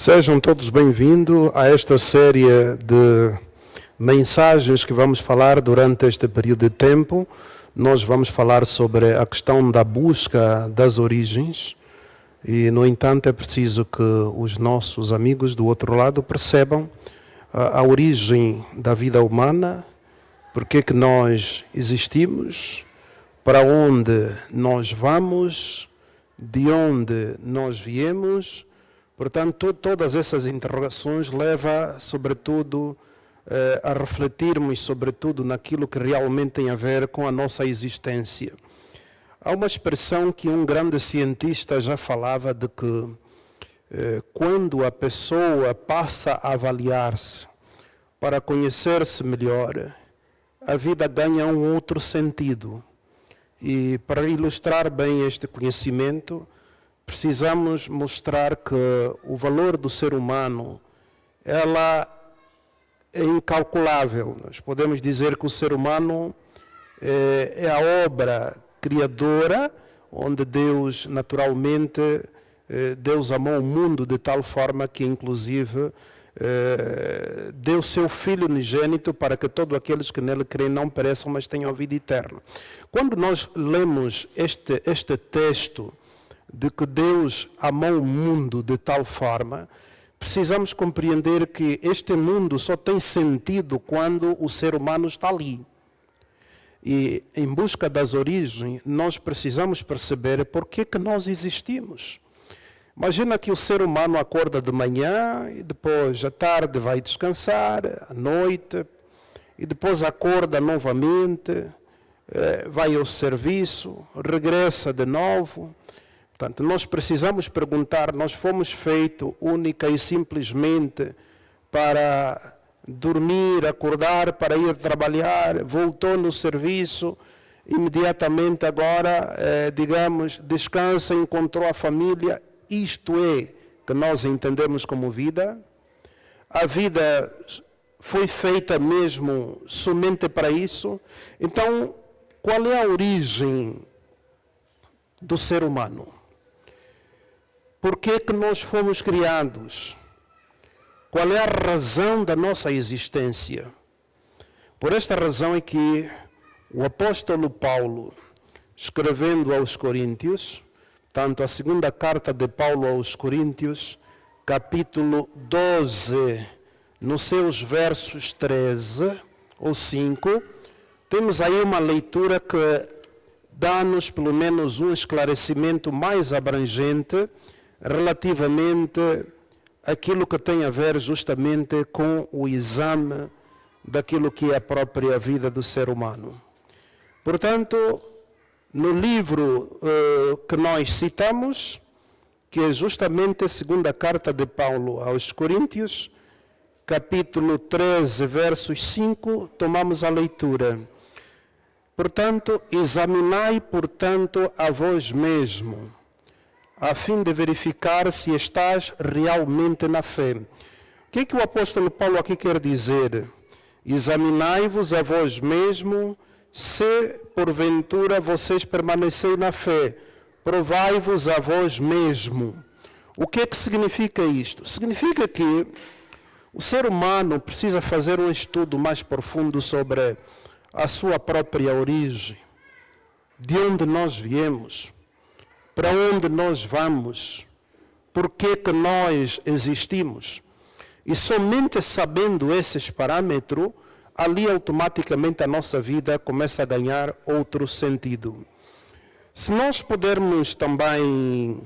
Sejam todos bem-vindos a esta série de mensagens que vamos falar durante este período de tempo. Nós vamos falar sobre a questão da busca das origens e, no entanto, é preciso que os nossos amigos do outro lado percebam a origem da vida humana, porque que nós existimos, para onde nós vamos, de onde nós viemos. Portanto, todas essas interrogações levam, sobretudo, a refletirmos, sobretudo, naquilo que realmente tem a ver com a nossa existência. Há uma expressão que um grande cientista já falava de que quando a pessoa passa a avaliar-se para conhecer-se melhor, a vida ganha um outro sentido. E para ilustrar bem este conhecimento, precisamos mostrar que o valor do ser humano, ela é incalculável. Nós podemos dizer que o ser humano é a obra criadora, onde Deus, naturalmente, Deus amou o mundo de tal forma que, inclusive, deu seu Filho unigênito para que todos aqueles que nele creem não pereçam, mas tenham vida eterna. Quando nós lemos este texto, de que Deus amou o mundo de tal forma, precisamos compreender que este mundo só tem sentido quando o ser humano está ali. E em busca das origens, nós precisamos perceber por que nós existimos. Imagina que o ser humano acorda de manhã e depois à tarde vai descansar, à noite, e depois acorda novamente, vai ao serviço, regressa de novo. Portanto, nós precisamos perguntar, nós fomos feitos única e simplesmente para dormir, acordar, para ir trabalhar, voltou no serviço, imediatamente agora, descansa, encontrou a família. Isto é que nós entendemos como vida. A vida foi feita mesmo somente para isso. Então, qual é a origem do ser humano? Por que nós fomos criados? Qual é a razão da nossa existência? Por esta razão é que o apóstolo Paulo, escrevendo aos Coríntios, tanto a segunda carta de Paulo aos Coríntios, capítulo 12, nos seus versos 13 ou 5, temos aí uma leitura que dá-nos pelo menos um esclarecimento mais abrangente relativamente àquilo que tem a ver justamente com o exame daquilo que é a própria vida do ser humano. Portanto, no livro que nós citamos, que é justamente a segunda carta de Paulo aos Coríntios, capítulo 13, versos 5, tomamos a leitura. Portanto, examinai, portanto, a vós mesmo, a fim de verificar se estás realmente na fé. O que é que o apóstolo Paulo aqui quer dizer? Examinai-vos a vós mesmo, se porventura vocês permanecem na fé. Provai-vos a vós mesmo. O que é que significa isto? Significa que o ser humano precisa fazer um estudo mais profundo sobre a sua própria origem, de onde nós viemos, para onde nós vamos, por que nós existimos. E somente sabendo esses parâmetros, ali automaticamente a nossa vida começa a ganhar outro sentido. Se nós pudermos também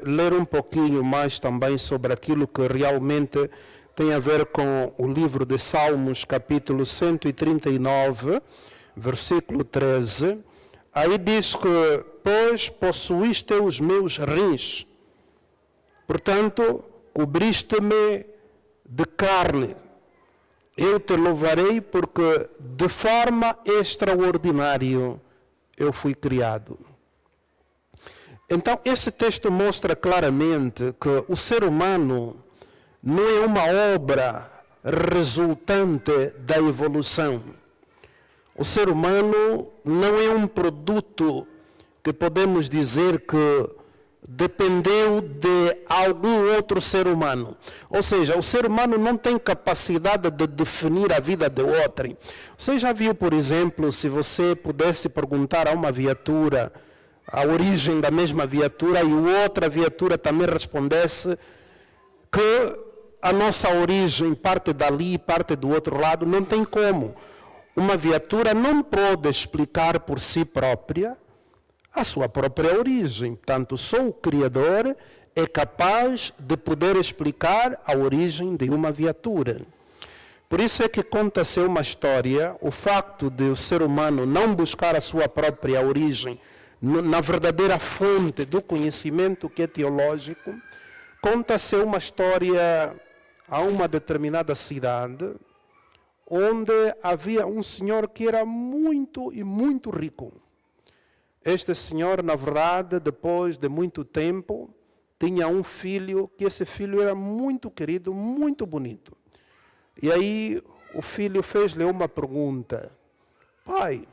ler um pouquinho mais também sobre aquilo que realmente tem a ver com o livro de Salmos, capítulo 139, versículo 13, aí diz que, pois possuíste os meus rins, portanto, cobriste-me de carne. Eu te louvarei porque de forma extraordinária eu fui criado. Então, esse texto mostra claramente que o ser humano não é uma obra resultante da evolução. O ser humano não é um produto que podemos dizer que dependeu de algum outro ser humano. Ou seja, o ser humano não tem capacidade de definir a vida de outrem. Você já viu, por exemplo, se você pudesse perguntar a uma viatura a origem da mesma viatura e outra viatura também respondesse que a nossa origem parte dali, parte do outro lado, não tem como. Uma viatura não pode explicar por si própria a sua própria origem. Portanto, só o Criador é capaz de poder explicar a origem de uma viatura. Por isso é que conta-se uma história, o facto de o ser humano não buscar a sua própria origem na verdadeira fonte do conhecimento que é teológico. Conta-se uma história a uma determinada cidade, onde havia um senhor que era muito e muito rico. Este senhor, na verdade, depois de muito tempo, tinha um filho, que esse filho era muito querido, muito bonito. E aí o filho fez-lhe uma pergunta: pai,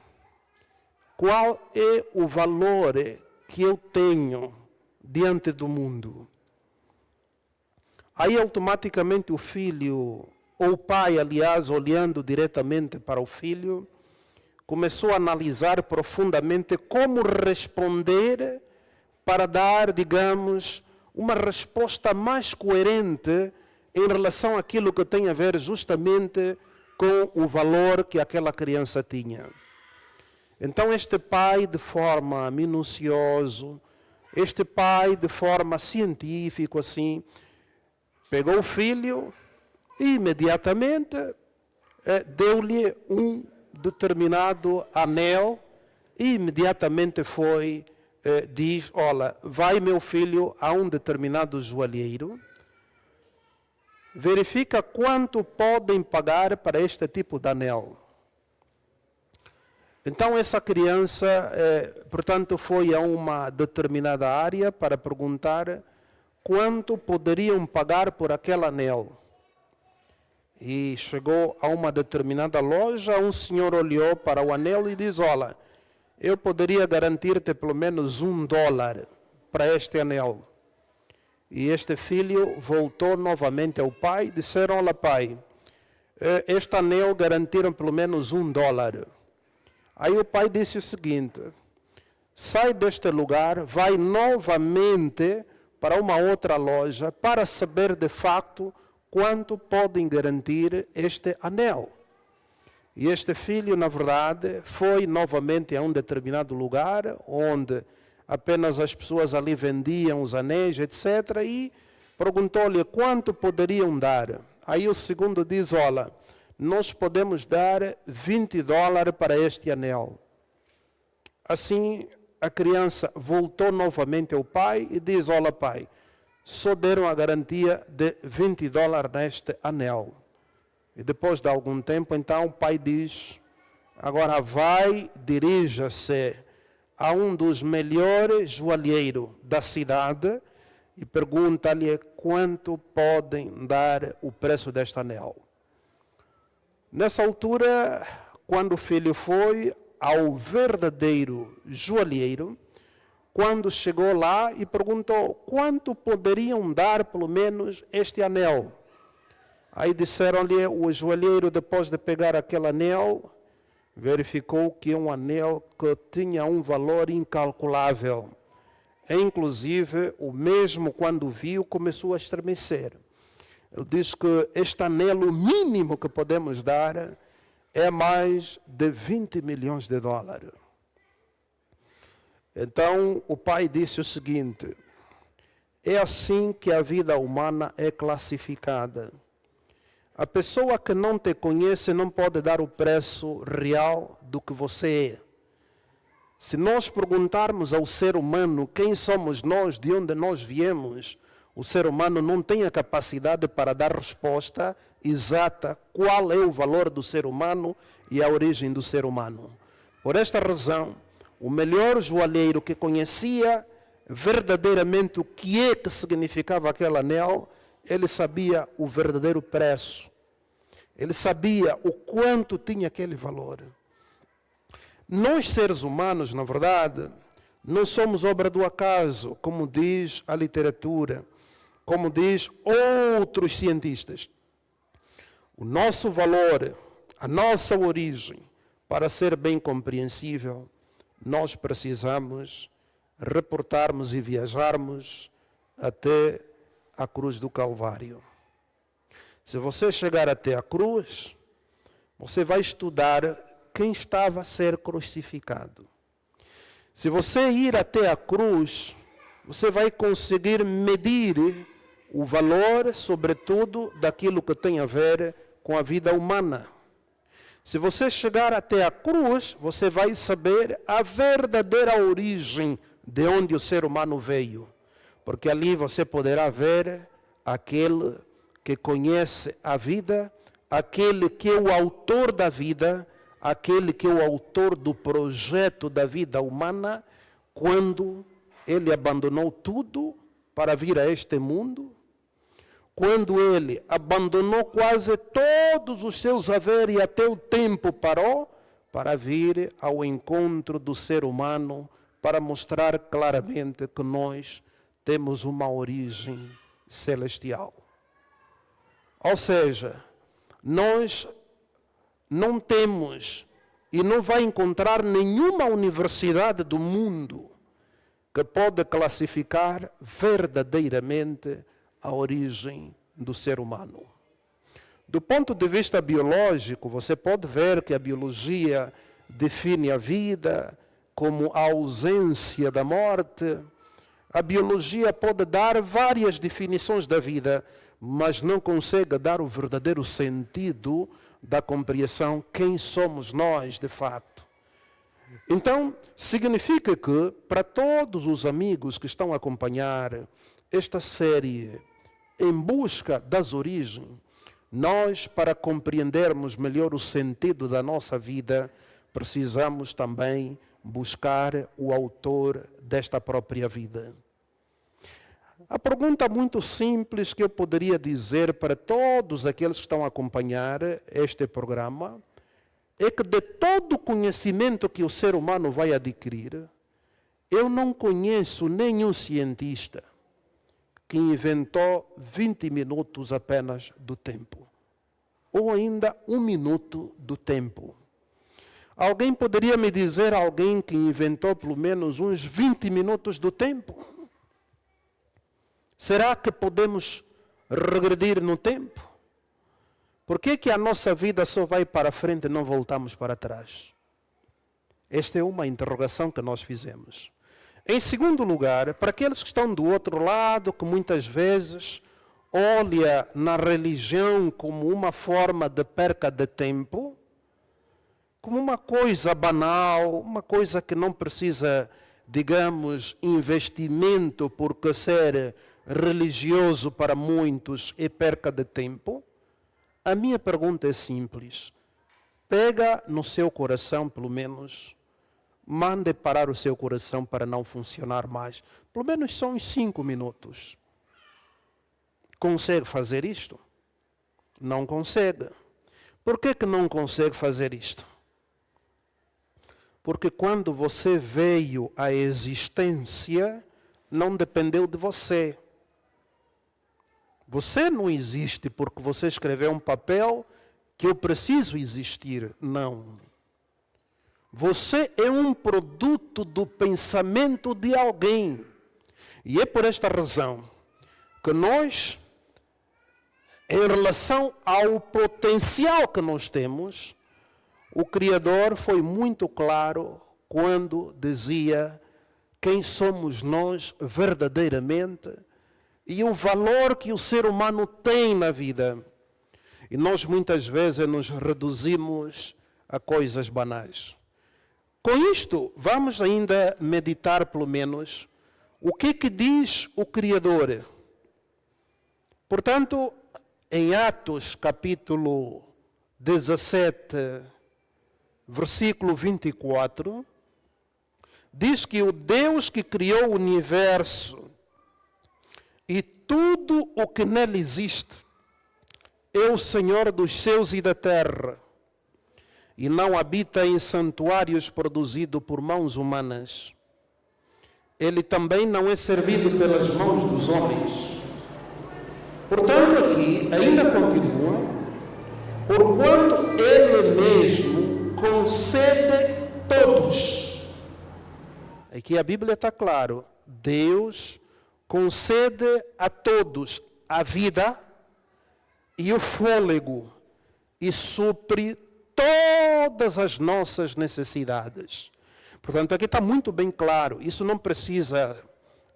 qual é o valor que eu tenho diante do mundo? Aí automaticamente o filho, ou o pai, aliás, olhando diretamente para o filho, começou a analisar profundamente como responder para dar, digamos, uma resposta mais coerente em relação àquilo que tem a ver justamente com o valor que aquela criança tinha. Então este pai, de forma minuciosa, este pai, de forma científica, assim, pegou o filho e imediatamente deu-lhe um determinado anel e imediatamente foi, diz, olha, vai meu filho a um determinado joalheiro, verifica quanto podem pagar para este tipo de anel. Então essa criança, portanto, foi a uma determinada área para perguntar quanto poderiam pagar por aquele anel. E chegou a uma determinada loja, um senhor olhou para o anel e disse, olha, eu poderia garantir-te pelo menos $1 para este anel. E este filho voltou novamente ao pai e disseram, olha pai, este anel garantiram pelo menos $1. Aí o pai disse o seguinte, sai deste lugar, vai novamente para uma outra loja para saber de facto quanto podem garantir este anel. E este filho, na verdade, foi novamente a um determinado lugar onde apenas as pessoas ali vendiam os anéis, etc. E perguntou-lhe quanto poderiam dar. Aí o segundo diz, olha, nós podemos dar $20 para este anel. Assim, a criança voltou novamente ao pai e diz, olha pai, só deram a garantia de $20 neste anel. E depois de algum tempo, então, o pai diz, agora vai, dirija-se a um dos melhores joalheiros da cidade e pergunta-lhe quanto podem dar o preço deste anel. Nessa altura, quando o filho foi ao verdadeiro joalheiro, quando chegou lá e perguntou quanto poderiam dar pelo menos este anel. Aí disseram-lhe, o joalheiro, depois de pegar aquele anel, verificou que é um anel que tinha um valor incalculável. Inclusive, o mesmo quando viu, começou a estremecer. Ele diz que este anel, o mínimo que podemos dar, é mais de $20 milhões. Então, o pai disse o seguinte, é assim que a vida humana é classificada. A pessoa que não te conhece não pode dar o preço real do que você é. Se nós perguntarmos ao ser humano quem somos nós, de onde nós viemos, o ser humano não tem a capacidade para dar resposta exata qual é o valor do ser humano e a origem do ser humano. Por esta razão, o melhor joalheiro que conhecia verdadeiramente o que é que significava aquele anel, ele sabia o verdadeiro preço. Ele sabia o quanto tinha aquele valor. Nós, seres humanos, na verdade, Não somos obra do acaso, como diz a literatura, como diz outros cientistas. O nosso valor, a nossa origem, para ser bem compreensível, nós precisamos reportarmos e viajarmos até a cruz do Calvário. Se você chegar até a cruz, você vai estudar quem estava a ser crucificado. Se você ir até a cruz, você vai conseguir medir o valor, sobretudo, daquilo que tem a ver com a vida humana. Se você chegar até a cruz, você vai saber a verdadeira origem de onde o ser humano veio. Porque ali você poderá ver aquele que conhece a vida, aquele que é o autor da vida, aquele que é o autor do projeto da vida humana, quando ele abandonou tudo para vir a este mundo, quando ele abandonou quase todos os seus haveres e até o tempo parou, para vir ao encontro do ser humano, para mostrar claramente que nós temos uma origem celestial. Ou seja, nós não temos e não vai encontrar nenhuma universidade do mundo que pode classificar verdadeiramente a origem do ser humano. Do ponto de vista biológico, você pode ver que a biologia define a vida como a ausência da morte. A biologia pode dar várias definições da vida, mas não consegue dar o verdadeiro sentido da compreensão quem somos nós de fato. Então, significa que para todos os amigos que estão a acompanhar esta série em busca das origens, nós, para compreendermos melhor o sentido da nossa vida, precisamos também buscar o autor desta própria vida. A pergunta muito simples que eu poderia dizer para todos aqueles que estão a acompanhar este programa é que de todo o conhecimento que o ser humano vai adquirir, eu não conheço nenhum cientista que inventou 20 minutos apenas do tempo, ou ainda 1 minuto do tempo. Alguém poderia me dizer alguém que inventou pelo menos uns 20 minutos do tempo? Será que podemos regredir no tempo? Por que a nossa vida só vai para frente e não voltamos para trás? Esta é uma interrogação que nós fizemos. Em segundo lugar, para aqueles que estão do outro lado, que muitas vezes olha na religião como uma forma de perca de tempo, como uma coisa banal, uma coisa que não precisa, digamos, investimento, porque ser religioso para muitos é perca de tempo. A minha pergunta é simples. Pega no seu coração, pelo menos, mande parar o seu coração para não funcionar mais. Pelo menos só uns 5 minutos. Consegue fazer isto? Não consegue. Por que não consegue fazer isto? Porque quando você veio à existência, não dependeu de você. Você não existe porque você escreveu um papel que eu preciso existir. Não. Você é um produto do pensamento de alguém. E é por esta razão que nós, em relação ao potencial que nós temos, o Criador foi muito claro quando dizia quem somos nós verdadeiramente e o valor que o ser humano tem na vida. E nós muitas vezes nos reduzimos a coisas banais. Com isto, vamos ainda meditar pelo menos o que diz o Criador. Portanto, em Atos capítulo 17, versículo 24, diz que o Deus que criou o universo e tudo o que nele existe é o Senhor dos céus e da terra, e não habita em santuários produzidos por mãos humanas. ele também não é servido pelas mãos dos homens. Portanto, aqui ainda continua, porquanto ele mesmo concede todos. Aqui a Bíblia está claro, Deus concede a todos a vida e o fôlego e supre todas as nossas necessidades. Portanto, aqui está muito bem claro. Isso não precisa,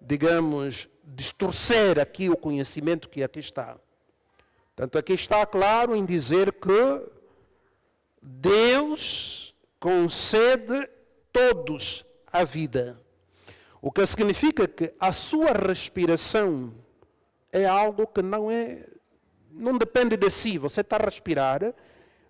digamos, distorcer aqui o conhecimento que aqui está. Portanto, aqui está claro em dizer que Deus concede todos a vida. O que significa que a sua respiração é algo que não depende de si. Você está a respirar,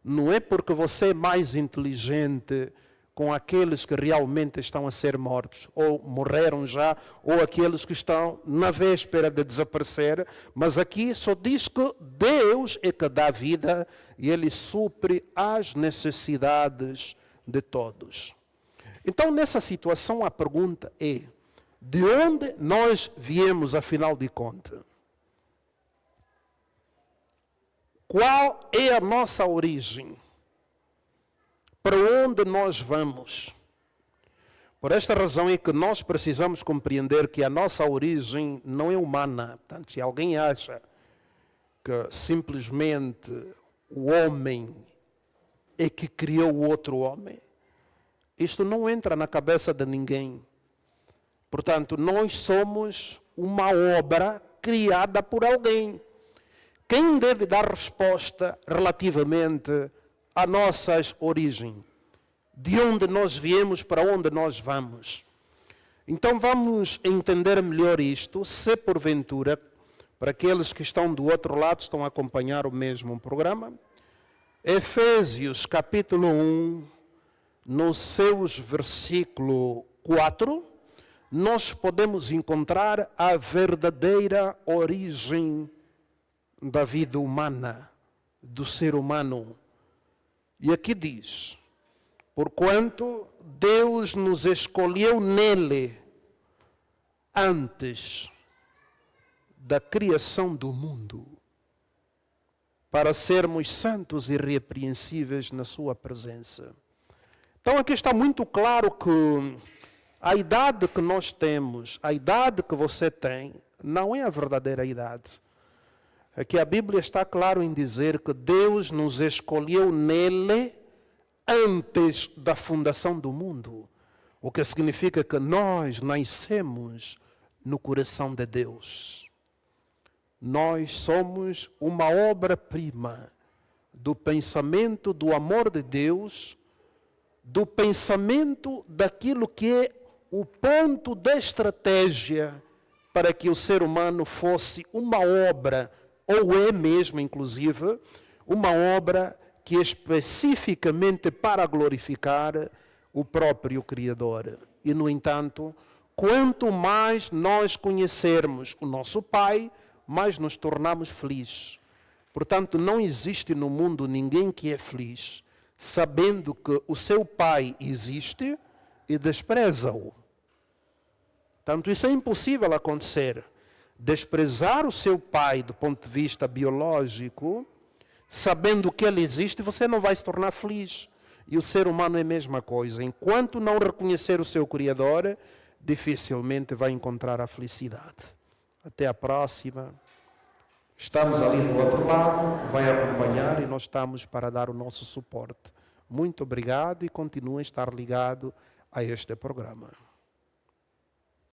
não é porque você é mais inteligente com aqueles que realmente estão a ser mortos, ou morreram já, ou aqueles que estão na véspera de desaparecer, mas aqui só diz que Deus é que dá vida e Ele supre as necessidades de todos. Então, nessa situação, a pergunta é, de onde nós viemos, afinal de contas? Qual é a nossa origem? Para onde nós vamos? Por esta razão é que nós precisamos compreender que a nossa origem não é humana. Portanto, se alguém acha que simplesmente o homem é que criou o outro homem, isto não entra na cabeça de ninguém. Portanto, nós somos uma obra criada por alguém. Quem deve dar resposta relativamente a nossas origens, de onde nós viemos, para onde nós vamos? Então vamos entender melhor isto, se porventura, para aqueles que estão do outro lado, estão a acompanhar o mesmo programa. Efésios capítulo 1, nos seus versículo 4, nós podemos encontrar a verdadeira origem da vida humana, do ser humano. E aqui diz, porquanto Deus nos escolheu nele antes da criação do mundo, para sermos santos e irrepreensíveis na sua presença. Então aqui está muito claro que a idade que nós temos, a idade que você tem, não é a verdadeira idade. Aqui a Bíblia está claro em dizer que Deus nos escolheu nele antes da fundação do mundo. O que significa que nós nascemos no coração de Deus. Nós somos uma obra-prima do pensamento do amor de Deus, do pensamento daquilo que é o ponto de estratégia para que o ser humano fosse uma obra, ou é mesmo, inclusive, uma obra que é especificamente para glorificar o próprio Criador. E, no entanto, quanto mais nós conhecermos o nosso Pai, mais nos tornamos felizes. Portanto, não existe no mundo ninguém que é feliz, sabendo que o seu Pai existe e despreza-o. Portanto, isso é impossível acontecer. Desprezar o seu pai do ponto de vista biológico, sabendo que ele existe, você não vai se tornar feliz. E o ser humano é a mesma coisa. Enquanto não reconhecer o seu Criador, dificilmente vai encontrar a felicidade. Até a próxima. Estamos ali do outro lado, vai acompanhar e nós estamos para dar o nosso suporte. Muito obrigado e continue a estar ligado a este programa.